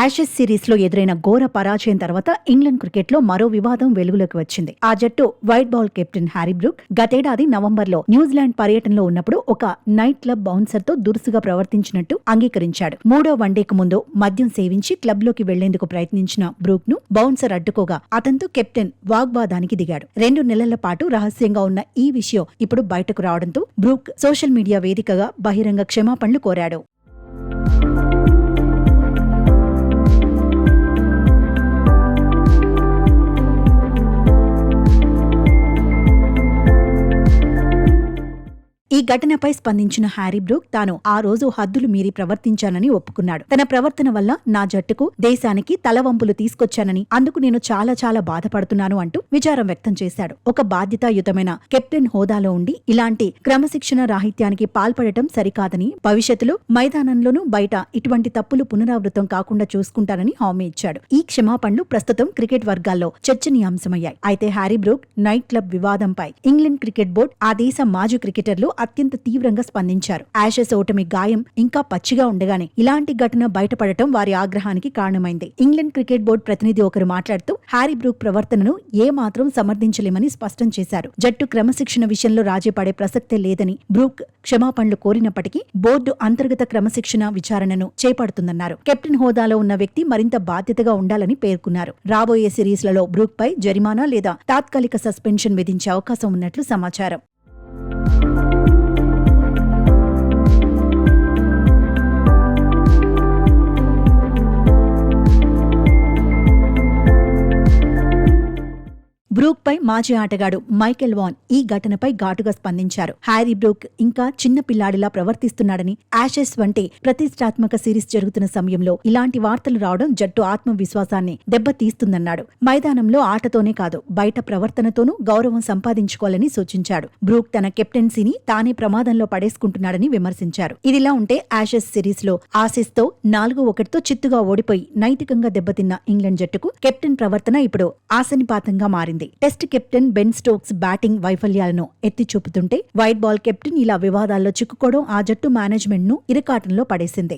Ashes series లో ఎదురైన ఘోర పరాజయం తర్వాత ఇంగ్లాండ్ క్రికెట్ లో మరో వివాదం వెలుగులోకి వచ్చింది. ఆ జట్టు white ball captain Harry Brook గతేడాది నవంబర్లో న్యూజిలాండ్ పర్యటనలో ఉన్నప్పుడు ఒక నైట్ క్లబ్ బౌన్సర్ తో దురుసుగా ప్రవర్తించినట్టు అంగీకరించాడు. మూడో వన్డేకు ముందు మద్యం సేవించి క్లబ్ లోకి వెళ్లేందుకు ప్రయత్నించిన బ్రూక్ ను బౌన్సర్ అడ్డుకోగా అతనితో కెప్టెన్ వాగ్వాదానికి దిగాడు. 2 నెలల పాటు రహస్యంగా ఉన్న ఈ విషయం ఇప్పుడు బయటకు రావడంతో బ్రూక్ సోషల్ మీడియా వేదికగా బహిరంగ క్షమాపణలు కోరాడు. ఈ ఘటనపై స్పందించిన హ్యారీ బ్రూక్ తాను ఆ రోజు హద్దులు మీరి ప్రవర్తించానని ఒప్పుకున్నాడు. తన ప్రవర్తన వల్ల నా జట్టుకు, దేశానికి తలవంపులు తీసుకొచ్చానని, అందుకు నేను చాలా బాధపడుతున్నాను అంటూ విచారం వ్యక్తం చేశాడు. ఒక బాధ్యతాయుతమైన కెప్టెన్ హోదాలో ఉండి ఇలాంటి క్రమశిక్షణ రాహిత్యానికి పాల్పడటం సరికాదని, భవిష్యత్తులో మైదానంలోనూ బయట ఇటువంటి తప్పులు పునరావృతం కాకుండా చూసుకుంటానని హామీ ఇచ్చాడు. ఈ క్షమాపణలు ప్రస్తుతం క్రికెట్ వర్గాల్లో చర్చనీయాంశమయ్యాయి. అయితే హ్యారీ బ్రూక్ నైట్ క్లబ్ వివాదంపై ఇంగ్లాండ్ క్రికెట్ బోర్డు, ఆ దేశ మాజీ క్రికెటర్లు అత్యంత తీవ్రంగా స్పందించారు. యాషెస్ ఓటమి గాయం ఇంకా పచ్చిగా ఉండగానే ఇలాంటి ఘటన బయటపడటం వారి ఆగ్రహానికి కారణమైంది. ఇంగ్లాండ్ క్రికెట్ బోర్డు ప్రతినిధి ఒకరు మాట్లాడుతూ హ్యారీ బ్రూక్ ప్రవర్తనను ఏ మాత్రం సమర్థించలేమని స్పష్టం చేశారు. జట్టు క్రమశిక్షణ విషయంలో రాజీ పడే ప్రసక్తే లేదని బ్రూక్ క్షమాపణలు కోరినప్పటికీ బోర్డు అంతర్గత క్రమశిక్షణ విచారణను చేపడుతుందన్నారు. కెప్టెన్ హోదాలో ఉన్న వ్యక్తి మరింత బాధ్యతగా ఉండాలని పేర్కొన్నారు. రాబోయే సిరీస్లలో బ్రూక్ పై జరిమానా లేదా తాత్కాలిక సస్పెన్షన్ విధించే అవకాశం ఉన్నట్లు సమాచారం. బ్రూక్ పై మాజీ ఆటగాడు మైకెల్ వాన్ ఈ ఘటనపై ఘాటుగా స్పందించారు. హ్యారీ బ్రూక్ ఇంకా చిన్న పిల్లాడిలా ప్రవర్తిస్తున్నాడని, యాషెస్ వంటి ప్రతిష్టాత్మక సిరీస్ జరుగుతున్న సమయంలో ఇలాంటి వార్తలు రావడం జట్టు ఆత్మవిశ్వాసాన్ని దెబ్బతీస్తుందన్నాడు. మైదానంలో ఆటతోనే కాదు, బయట ప్రవర్తనతోనూ గౌరవం సంపాదించుకోవాలని సూచించాడు. బ్రూక్ తన కెప్టెన్సీని తానే ప్రమాదంలో పడేసుకుంటున్నాడని విమర్శించారు. ఇదిలా ఉంటే యాషెస్ సిరీస్ లో ఆసీస్తో 4-1తో చిత్తుగా ఓడిపోయి నైతికంగా దెబ్బతిన్న ఇంగ్లాండ్ జట్టుకు కెప్టెన్ ప్రవర్తన ఇప్పుడు ఆశనిపాతంగా మారింది. Test captain Ben Stokes batting వైఫల్యాలను ఎత్తి చూపుతుంటే వైట్ బాల్ కెప్టెన్ ఇలా వివాదాల్లో చిక్కుకోవడం ఆ జట్టు మేనేజ్మెంట్ ను ఇరకాటంలో పడేసింది.